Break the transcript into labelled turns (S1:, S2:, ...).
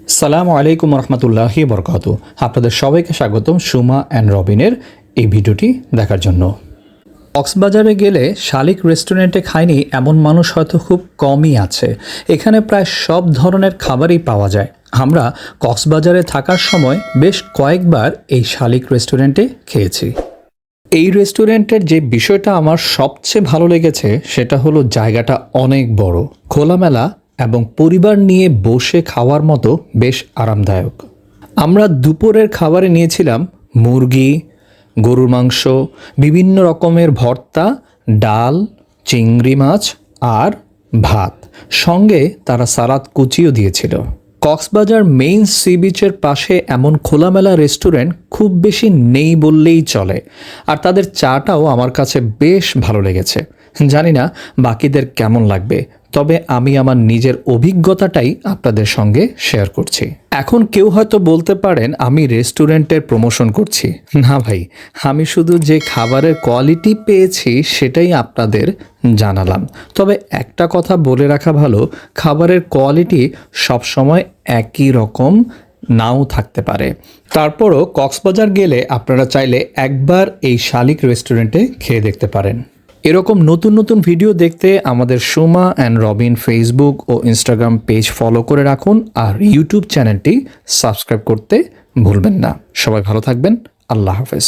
S1: সালামু আলাইকুম রহমতুল্লাহি বরকাতু। আপনাদের সবাইকে স্বাগতম সুমা অ্যান্ড রবিনের এই ভিডিওটি দেখার জন্য। কক্সবাজারে গেলে শালিক রেস্টুরেন্টে খায়নি এমন মানুষ হয়তো খুব কমই আছে। এখানে প্রায় সব ধরনের খাবারই পাওয়া যায়। আমরা কক্সবাজারে থাকার সময় বেশ কয়েকবার এই শালিক রেস্টুরেন্টে খেয়েছি। এই রেস্টুরেন্টের যে বিষয়টা আমার সবচেয়ে ভালো লেগেছে সেটা হলো জায়গাটা অনেক বড়, খোলামেলা এবং পরিবার নিয়ে বসে খাওয়ার মতো বেশ আরামদায়ক। আমরা দুপুরের খাবারে নিয়েছিলাম মুরগি, গরুর মাংস, বিভিন্ন রকমের ভর্তা, ডাল, চিংড়ি মাছ আর ভাত। সঙ্গে তারা সালাদ কুচিও দিয়েছিল। কক্সবাজার মেইন সি বিচের পাশে এমন খোলামেলা রেস্টুরেন্ট খুব বেশি নেই বললেই চলে। আর তাদের চাটাও আমার কাছে বেশ ভালো লেগেছে। জানি না বাকিদের কেমন লাগবে, তবে আমি আমার নিজের অভিজ্ঞতাটাই আপনাদের সঙ্গে শেয়ার করছি। এখন কেউ হয়তো বলতে পারেন আমি রেস্টুরেন্টের প্রমোশন করছি। না ভাই, আমি শুধু যে খাবারের কোয়ালিটি পেয়েছি সেটাই আপনাদের জানালাম। তবে একটা কথা বলে রাখা ভালো, খাবারের কোয়ালিটি সবসময় একই রকম নাও থাকতে পারে। তারপরও কক্সবাজার গেলে আপনারা চাইলে একবার এই শালিক রেস্টুরেন্টে খেয়ে দেখতে পারেন। এরকম নতুন নতুন ভিডিও দেখতে আমাদের সুমা অ্যান্ড রবিন ফেসবুক ও ইনস্টাগ্রাম পেজ ফলো করে রাখুন, আর ইউটিউব চ্যানেলটি সাবস্ক্রাইব করতে ভুলবেন না। সবাই ভালো থাকবেন। আল্লাহ হাফেজ।